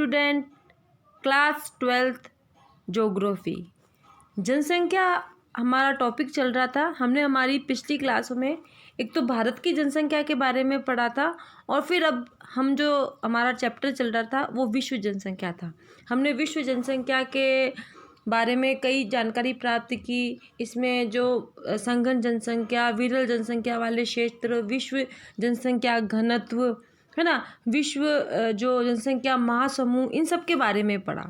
Student, class 12th geography. जनसंख्या हमारा topic चल रहा था। हमने हमारी पिछली क्लासों में एक तो भारत की जनसंख्या के बारे में पढ़ा था और फिर अब हम जो हमारा चैप्टर चल रहा था वो विश्व जनसंख्या था। हमने विश्व जनसंख्या के बारे में कई जानकारी प्राप्त की। इसमें जो संघन जनसंख्या, विरल जनसंख्या वाले क्षेत्र, विश्व जनसंख्या घनत्व है ना, विश्व जो जनसंख्या महासमूह, इन सब के बारे में पढ़ा।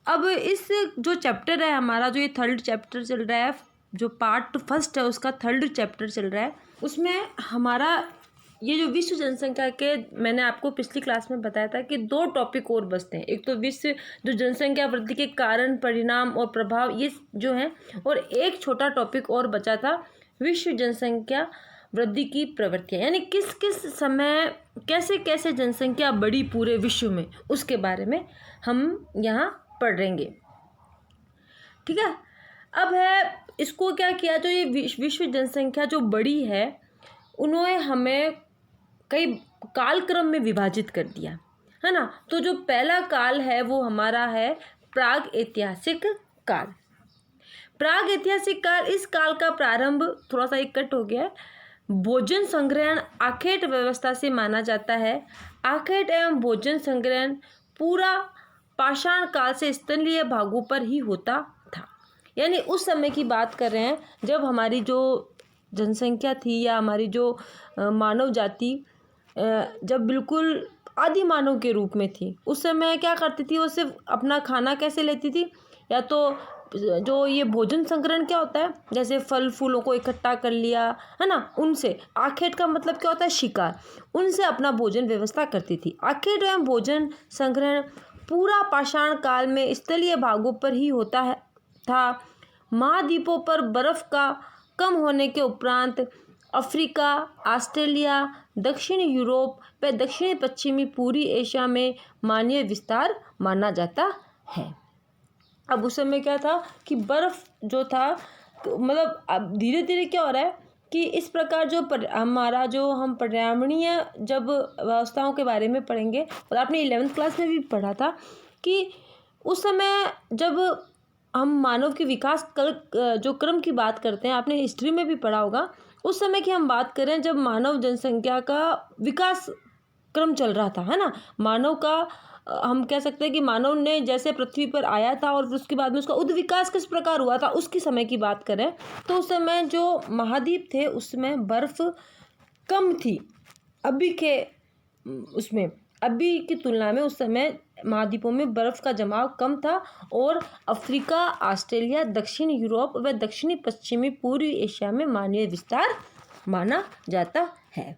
अब इस जो चैप्टर है हमारा, जो ये 3rd चैप्टर चल रहा है, जो पार्ट 1 है उसका 3rd चैप्टर चल रहा है, उसमें हमारा ये जो विश्व जनसंख्या के, मैंने आपको पिछली क्लास में बताया था कि 2 टॉपिक और बचते हैं। एक तो विश्व जो जनसंख्या वृद्धि के कारण, परिणाम और प्रभाव, ये जो है, और एक छोटा टॉपिक और बचा था, विश्व जनसंख्या वृद्धि की प्रवृत्तियाँ, यानी किस किस समय कैसे कैसे जनसंख्या बढ़ी पूरे विश्व में, उसके बारे में हम यहाँ पढ़ेंगे। ठीक है। अब है इसको क्या किया, जो ये विश्व जनसंख्या जो बड़ी है, उन्होंने हमें कई कालक्रम में विभाजित कर दिया है ना। तो जो पहला काल है वो हमारा है प्राग ऐतिहासिक काल। प्राग ऐतिहासिक काल, इस काल का प्रारंभ थोड़ा सा एक कट हो गया है। भोजन संग्रहण आखेट व्यवस्था से माना जाता है। आखेट एवं भोजन संग्रहण पूरा पाषाण काल से स्तनलीय भागों पर ही होता था। यानी उस समय की बात कर रहे हैं जब हमारी जो जनसंख्या थी या हमारी जो मानव जाति जब बिल्कुल आदि मानव के रूप में थी, उस समय क्या करती थी, वो सिर्फ अपना खाना कैसे लेती थी, या तो जो ये भोजन संग्रहण क्या होता है, जैसे फल फूलों को इकट्ठा कर लिया है ना, उनसे, आखेट का मतलब क्या होता है, शिकार, उनसे अपना भोजन व्यवस्था करती थी। आखेट एवं भोजन संग्रहण पूरा पाषाण काल में स्थलीय भागों पर ही होता है था। महाद्वीपों पर बर्फ का कम होने के उपरांत अफ्रीका, ऑस्ट्रेलिया, दक्षिण यूरोप व दक्षिणी पश्चिमी पूर्वी एशिया में मानवीय विस्तार माना जाता है। अब उस समय क्या था कि बर्फ जो था, मतलब अब धीरे धीरे क्या हो रहा है कि इस प्रकार जो हमारा जो हम पर्यावरणीय जब व्यवस्थाओं के बारे में पढ़ेंगे, और आपने 11th क्लास में भी पढ़ा था कि उस समय जब हम मानव के विकास जो क्रम की बात करते हैं, आपने हिस्ट्री में भी पढ़ा होगा, उस समय की हम बात करें जब मानव जनसंख्या का विकास क्रम चल रहा था, है ना। मानव का हम कह सकते हैं कि मानव ने जैसे पृथ्वी पर आया था और उसके बाद में उसका उद विकास किस प्रकार हुआ था, उसकी समय की बात करें तो उस समय जो महाद्वीप थे उसमें बर्फ़ कम थी। अभी के उसमें, अभी की तुलना में उस समय महाद्वीपों में बर्फ़ का जमाव कम था और अफ्रीका, ऑस्ट्रेलिया, दक्षिण यूरोप व दक्षिणी पश्चिमी पूर्वी एशिया में मानवीय विस्तार माना जाता है।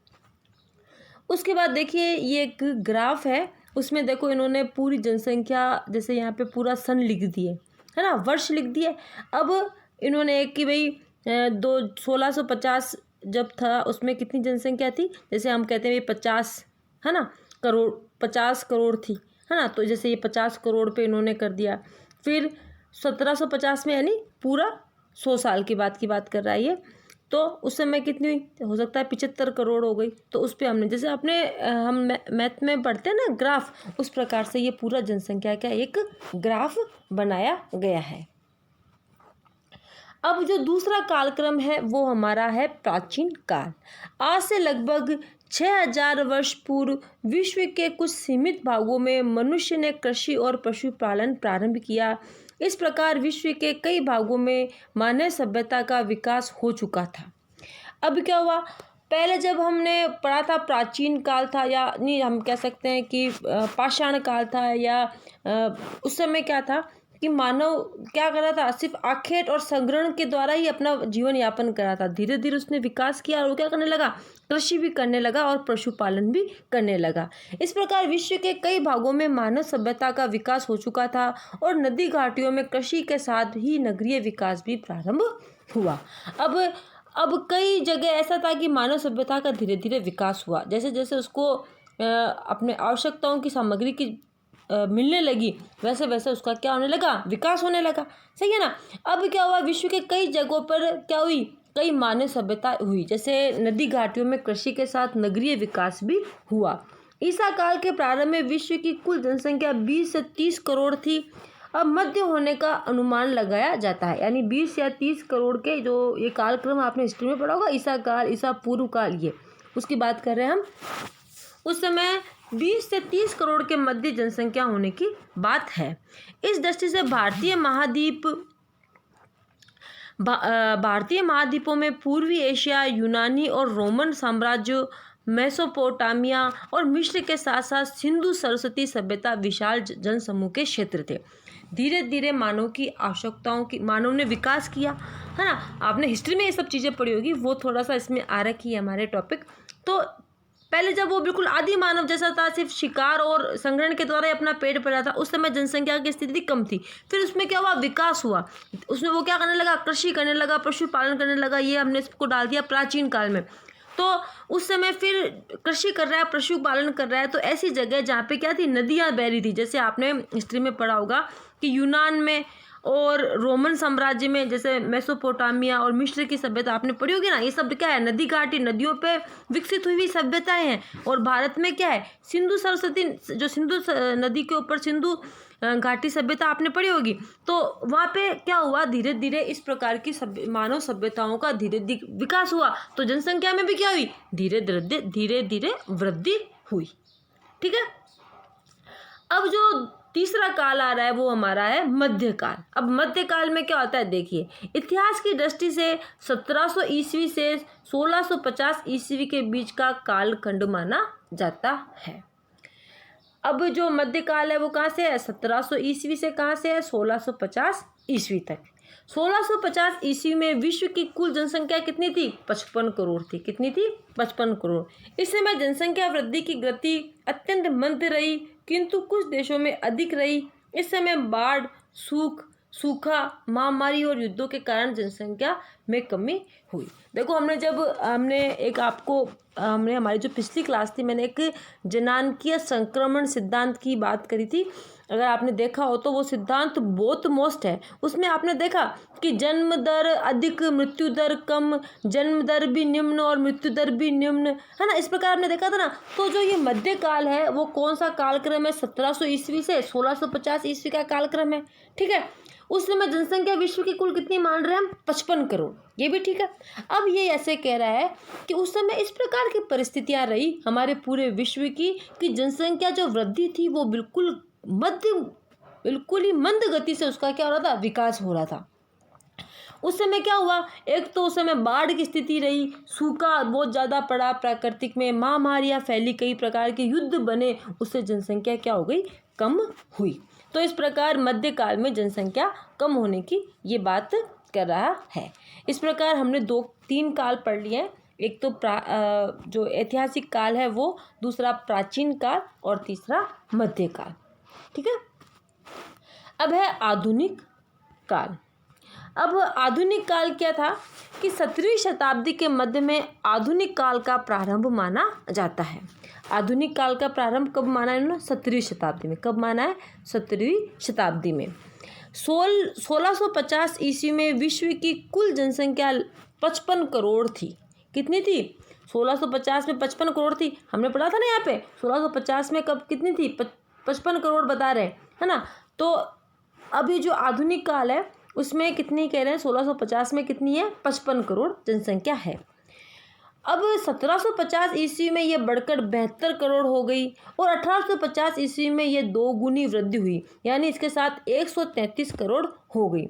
उसके बाद देखिए ये एक ग्राफ है, उसमें देखो इन्होंने पूरी जनसंख्या, जैसे यहाँ पे पूरा सन लिख दिए है ना, वर्ष लिख दिए। अब इन्होंने एक कि भाई 1650 जब था उसमें कितनी जनसंख्या थी, जैसे हम कहते हैं 50 है ना करोड़, 50 करोड़ थी है ना, तो जैसे ये 50 करोड़ पे इन्होंने कर दिया। फिर 1750 में, यानी पूरा 100 साल की बात कर रहा है ये, तो उस समय कितनी हो सकता है 75 करोड़ हो गई। तो उस पर हमने, जैसे अपने हम मैथ में पढ़ते हैं ना ग्राफ, उस प्रकार से ये पूरा जनसंख्या का एक ग्राफ बनाया गया है। अब जो दूसरा कालक्रम है वो हमारा है प्राचीन काल। आज से लगभग 6000 वर्ष पूर्व विश्व के कुछ सीमित भागों में मनुष्य ने कृषि और पशुपालन प्रारंभ किया। इस प्रकार विश्व के कई भागों में मानव सभ्यता का विकास हो चुका था। अब क्या हुआ, पहले जब हमने पढ़ा था प्राचीन काल था, या नहीं हम कह सकते हैं कि पाषाण काल था, या उस समय क्या था कि मानव क्या कर रहा था, सिर्फ आखेट और संग्रहण के द्वारा ही अपना जीवन यापन कर रहा था। धीरे धीरे उसने विकास किया और वो क्या करने लगा, कृषि भी करने लगा और पशुपालन भी करने लगा। इस प्रकार विश्व के कई भागों में मानव सभ्यता का विकास हो चुका था और नदी घाटियों में कृषि के साथ ही नगरीय विकास भी प्रारंभ हुआ। अब कई जगह ऐसा था कि मानव सभ्यता का धीरे धीरे विकास हुआ, जैसे जैसे उसको अपने आवश्यकताओं की सामग्री की मिलने लगी, वैसे वैसे उसका क्या होने लगा, विकास होने लगा। सही है ना। अब क्या हुआ, विश्व के कई जगहों पर क्या हुई, कई मानव सभ्यता हुई, जैसे नदी घाटियों में कृषि के साथ नगरीय विकास भी हुआ। ईसा काल के प्रारंभ में विश्व की कुल जनसंख्या 20 से 30 करोड़ थी। अब मध्य होने का अनुमान लगाया जाता है, यानी 20 या 30 करोड़ के जो ये कालक्रम आपने हिस्ट्री में पढ़ा होगा, ईसा काल, ईसा पूर्व काल, ये उसकी बात कर रहे हैं हम। उस समय 20 से 30 करोड़ के मध्य जनसंख्या होने की बात है। इस दृष्टि से भारतीय महाद्वीपों में पूर्वी एशिया, यूनानी और रोमन साम्राज्य, मेसोपोटामिया और मिस्र के साथ साथ सिंधु सरस्वती सभ्यता विशाल जनसमूह के क्षेत्र थे। धीरे धीरे मानव ने विकास किया, है ना। आपने हिस्ट्री में ये सब चीज़ें पढ़ी होगी, वो थोड़ा सा इसमें आ रखी है हमारे टॉपिक। तो पहले जब वो बिल्कुल आदि मानव जैसा था, सिर्फ शिकार और संग्रहण के द्वारा ही अपना पेट भरा था, उस समय जनसंख्या की स्थिति कम थी। फिर उसमें क्या हुआ, विकास हुआ। उसमें वो क्या करने लगा, कृषि करने लगा, पशुपालन करने लगा। ये हमने इसको डाल दिया प्राचीन काल में। तो उस समय फिर कृषि कर रहा है, पशुपालन कर रहा है, तो ऐसी जगह जहाँ पे क्या थी, नदियाँ बह रही थी। जैसे आपने हिस्ट्री में पढ़ा होगा कि यूनान में और रोमन साम्राज्य में, जैसे मेसोपोटामिया और मिस्र की सभ्यता आपने पढ़ी होगी ना, ये सब क्या है, नदी घाटी, नदियों पे विकसित हुई हुई सभ्यताएं हैं। और भारत में क्या है, सिंधु सरस्वती, जो सिंधु नदी के ऊपर सिंधु घाटी सभ्यता आपने पढ़ी होगी। तो वहाँ पे क्या हुआ, धीरे धीरे इस प्रकार की मानव सभ्यताओं का धीरे धीरे विकास हुआ। तो जनसंख्या में भी क्या हुई, धीरे धीरे वृद्धि हुई। ठीक है। अब जो तीसरा काल आ रहा है वो हमारा है मध्यकाल। अब मध्यकाल में क्या होता है, देखिए, इतिहास की दृष्टि से 1700 ईस्वी से 1650 ईस्वी के बीच का कालखंड माना जाता है। अब जो मध्यकाल है वो कहाँ से है, 1700 ईस्वी से कहाँ से है, 1650 ईस्वी तक। 1650 ईस्वी में विश्व की कुल जनसंख्या कितनी थी, 55 करोड़ थी। कितनी थी, 55 करोड़। इस समय जनसंख्या वृद्धि की गति अत्यंत मंद रही, किंतु कुछ देशों में अधिक रही। इस समय बाढ़, सूखा, महामारी और युद्धों के कारण जनसंख्या में कमी हुई। देखो, हमने हमारी जो पिछली क्लास थी, मैंने एक जनांकीय संक्रमण सिद्धांत की बात करी थी। अगर आपने देखा हो तो वो सिद्धांत बहुत मोस्ट है। उसमें आपने देखा कि जन्म दर अधिक, मृत्यु दर कम, जन्म दर भी निम्न और मृत्यु दर भी निम्न, है ना। इस प्रकार आपने देखा था ना। तो जो ये मध्यकाल है वो कौन सा कालक्रम है, 1700 ईस्वी से 1650 ईस्वी का कालक्रम है। ठीक है। उस समय जनसंख्या विश्व की कुल कितनी मान रहे हैं हम, 55 करोड़। ये भी ठीक है। अब ये ऐसे कह रहा है कि उस समय इस प्रकार की परिस्थितियां रही हमारे पूरे विश्व की कि जनसंख्या जो वृद्धि थी वो बिल्कुल ही मंद गति से उसका क्या हो रहा था, विकास हो रहा था। उस समय क्या हुआ, एक तो उस समय बाढ़ की स्थिति रही, सूखा बहुत ज़्यादा पड़ा प्राकृतिक में, महामारियाँ फैली, कई प्रकार के युद्ध बने, उससे जनसंख्या क्या हो गई, कम हुई। तो इस प्रकार मध्यकाल में जनसंख्या कम होने की ये बात कर रहा है। इस प्रकार हमने 2-3 काल पढ़ लिए हैं। एक तो जो ऐतिहासिक काल है वो, दूसरा प्राचीन काल और तीसरा मध्यकाल। ठीक है। अब है आधुनिक काल। अब आधुनिक काल क्या था कि 17वीं शताब्दी के मध्य में आधुनिक काल का प्रारंभ माना जाता है। आधुनिक काल का प्रारंभ कब माना है इन्होंने, 17वीं शताब्दी में। कब माना है, 17वीं शताब्दी में। 1650 ईस्वी में विश्व की कुल जनसंख्या 55 करोड़ थी। कितनी थी, 1650 में 55 करोड़ थी। हमने पढ़ा था ना यहाँ पे 1650 में कब कितनी थी, 55 करोड़ बता रहे हैं, है ना। तो अभी जो आधुनिक काल है उसमें कितनी कह रहे हैं, 1650 में कितनी है, 55 करोड़ जनसंख्या है। अब 1750 ईस्वी में ये बढ़कर 72 करोड़ हो गई और 1850 ईस्वी में ये 2 गुनी वृद्धि हुई, यानी इसके साथ 133 करोड़ हो गई।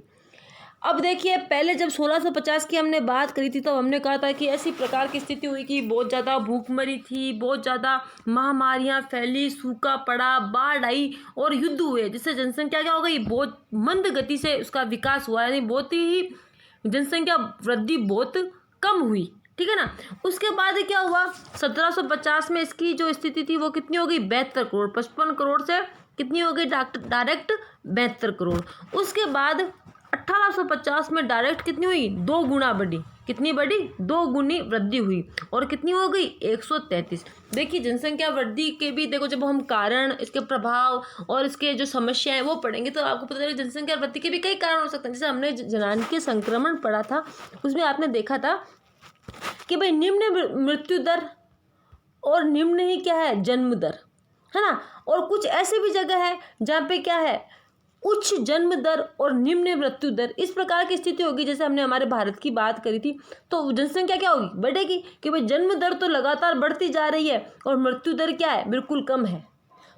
अब देखिए, पहले जब 1650 की हमने बात करी थी तो हमने कहा था कि ऐसी प्रकार की स्थिति हुई कि बहुत ज़्यादा भूखमरी थी, बहुत ज़्यादा महामारियाँ फैली, सूखा पड़ा, बाढ़ आई और युद्ध हुए, जिससे जनसंख्या क्या हो गई, बहुत मंद गति से उसका विकास हुआ, यानी बहुत ही जनसंख्या वृद्धि बहुत कम हुई। ठीक है ना। उसके बाद क्या हुआ, 1750 में इसकी जो स्थिति थी वो कितनी हो गई, 72 करोड़। 55 करोड़ से कितनी हो गई, डायरेक्ट 72 करोड़। उसके बाद 1850 में डायरेक्ट कितनी हुई, 2 गुना बढ़ी। कितनी बढ़ी, 2 गुनी वृद्धि हुई और कितनी हो गई, 133। देखिए, जनसंख्या वृद्धि के भी देखो, जब हम कारण, इसके प्रभाव और इसके जो समस्याएं वो पढ़ेंगे तो आपको पता चलेगा जनसंख्या वृद्धि के भी कई कारण हो सकते हैं। जैसे हमने जनांकीय संक्रमण पढ़ा था, उसमें आपने देखा था कि भाई निम्न मृत्यु दर और निम्न ही क्या है, जन्म दर, है ना। और कुछ ऐसी भी जगह है जहाँ पे क्या है, उच्च जन्म दर और निम्न मृत्यु दर। इस प्रकार की स्थिति होगी, जैसे हमने हमारे भारत की बात करी थी, तो जनसंख्या क्या होगी, बढ़ेगी, कि भाई जन्म दर तो लगातार बढ़ती जा रही है और मृत्यु दर क्या है, बिल्कुल कम है,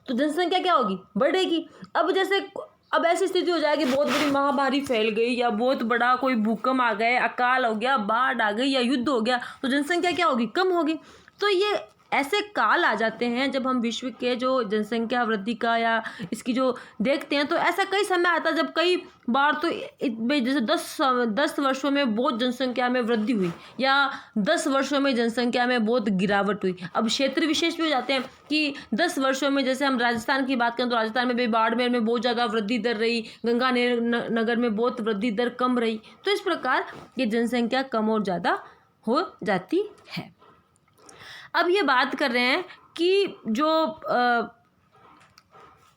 तो जनसंख्या क्या होगी, बढ़ेगी। अब ऐसी स्थिति हो जाएगी, बहुत बड़ी महामारी फैल गई या बहुत बड़ा कोई भूकंप आ गए, अकाल हो गया, बाढ़ आ गई या युद्ध हो गया, तो जनसंख्या क्या होगी, कम होगी। तो ये ऐसे काल आ जाते हैं जब हम विश्व के जो जनसंख्या वृद्धि का या इसकी जो देखते हैं, तो ऐसा कई समय आता है जब कई बार तो जैसे 10 वर्षों में बहुत जनसंख्या में वृद्धि हुई या 10 वर्षों में जनसंख्या में बहुत गिरावट हुई। अब क्षेत्र विशेष भी हो जाते हैं कि 10 वर्षों में, जैसे हम राजस्थान की बात करें तो राजस्थान में भी बाड़मेर में बहुत ज़्यादा वृद्धि दर रही, गंगानगर में बहुत वृद्धि दर कम रही। तो इस प्रकार ये जनसंख्या कम और ज़्यादा हो जाती है। अब ये बात कर रहे हैं कि जो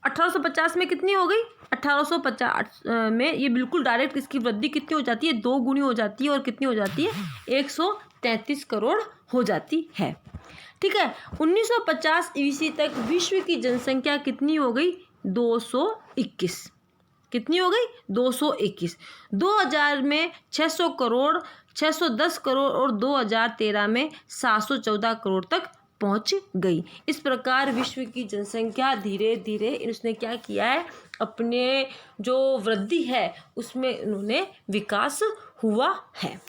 1850 में कितनी हो गई, 1850 में ये बिल्कुल डायरेक्ट इसकी वृद्धि कितनी हो जाती है, 2 गुनी हो जाती है, और कितनी हो जाती है, 133 करोड़ हो जाती है। ठीक है, 1950 ईस्वी तक विश्व की जनसंख्या कितनी हो गई, 221। कितनी हो गई, 221। 2000 में 600 करोड़, 610 करोड़ और 2013 में 714 करोड़ तक पहुंच गई। इस प्रकार विश्व की जनसंख्या धीरे धीरे उसने क्या किया है, अपने जो वृद्धि है उसमें उन्होंने विकास हुआ है।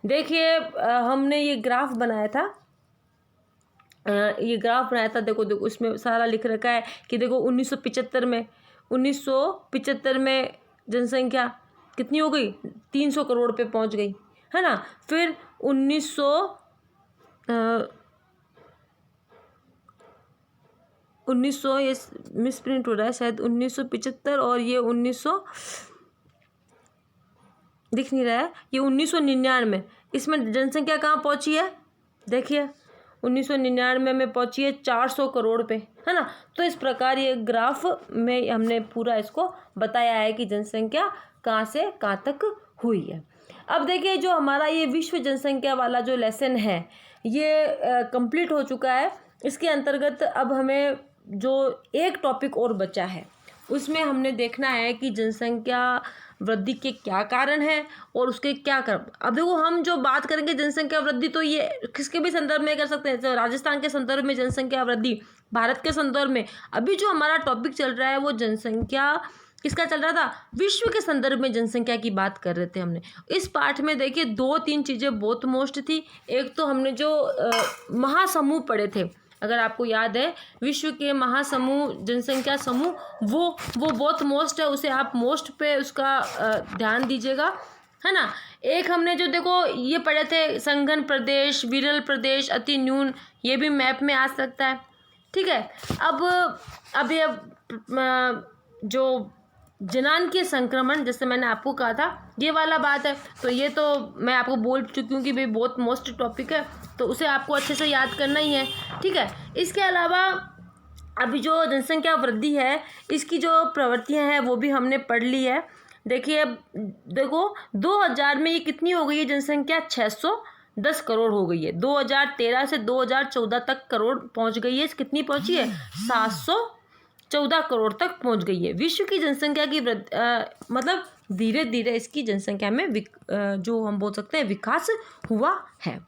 देखिए हमने ये ग्राफ बनाया था, देखो इसमें सारा लिख रखा है कि देखो 1975 में जनसंख्या कितनी हो गई, 300 करोड़ पे पहुंच गई, है ना। फिर 1900 ये मिसप्रिंट हो रहा है शायद, 1975 और ये 1900 दिख नहीं रहा है, ये 1999, इसमें जनसंख्या कहाँ पहुंची है, देखिए 1999 में पहुंची है 400 करोड़ पे, है ना। तो इस प्रकार ये ग्राफ में हमने पूरा इसको बताया है कि जनसंख्या कहाँ से कहाँ तक हुई है। अब देखिए जो हमारा ये विश्व जनसंख्या वाला जो लेसन है ये कंप्लीट हो चुका है। इसके अंतर्गत अब हमें जो एक टॉपिक और बचा है उसमें हमने देखना है कि जनसंख्या वृद्धि के क्या कारण हैं और उसके क्या कर। अब देखो हम जो बात करेंगे जनसंख्या वृद्धि, तो ये किसके भी संदर्भ में कर सकते हैं, तो राजस्थान के संदर्भ में जनसंख्या वृद्धि, भारत के संदर्भ में। अभी जो हमारा टॉपिक चल रहा है वो जनसंख्या किसका चल रहा था, विश्व के संदर्भ में जनसंख्या की बात कर रहे थे हमने। इस पाठ में देखिए 2-3 चीज़ें बहुत मोस्ट थी। एक तो हमने जो महासमूह पढ़े थे, अगर आपको याद है विश्व के महासमूह, जनसंख्या समूह, वो बहुत मोस्ट है, उसे आप मोस्ट पे उसका ध्यान दीजिएगा, है ना। एक हमने जो देखो ये पढ़े थे संघन प्रदेश, विरल प्रदेश, अति न्यून, ये भी मैप में आ सकता है। ठीक है, अब ये जो जनांकीय संक्रमण, जैसे मैंने आपको कहा था ये वाला बात है, तो ये तो मैं आपको बोल चुकी हूँ कि भाई बहुत मोस्ट टॉपिक है, तो उसे आपको अच्छे से याद करना ही है। ठीक है, इसके अलावा अभी जो जनसंख्या वृद्धि है इसकी जो प्रवृत्तियां हैं वो भी हमने पढ़ ली है। देखिए देखो 2000 में ये कितनी हो गई है जनसंख्या, 610 करोड़ हो गई है। 2013 से 2014 तक करोड़ पहुंच गई है, कितनी पहुंची है, 714 करोड़ तक पहुंच गई है। विश्व की जनसंख्या की मतलब धीरे धीरे इसकी जनसंख्या में जो हम बोल सकते हैं विकास हुआ है।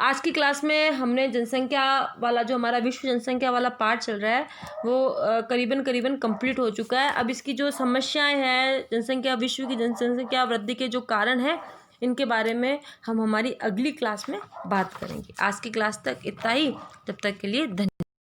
आज की क्लास में हमने जनसंख्या वाला जो हमारा विश्व जनसंख्या वाला पार्ट चल रहा है वो करीबन कंप्लीट हो चुका है। अब इसकी जो समस्याएं हैं, जनसंख्या, विश्व की जनसंख्या वृद्धि के जो कारण हैं, इनके बारे में हम हमारी अगली क्लास में बात करेंगे। आज की क्लास तक इतना ही, तब तक के लिए धन्यवाद।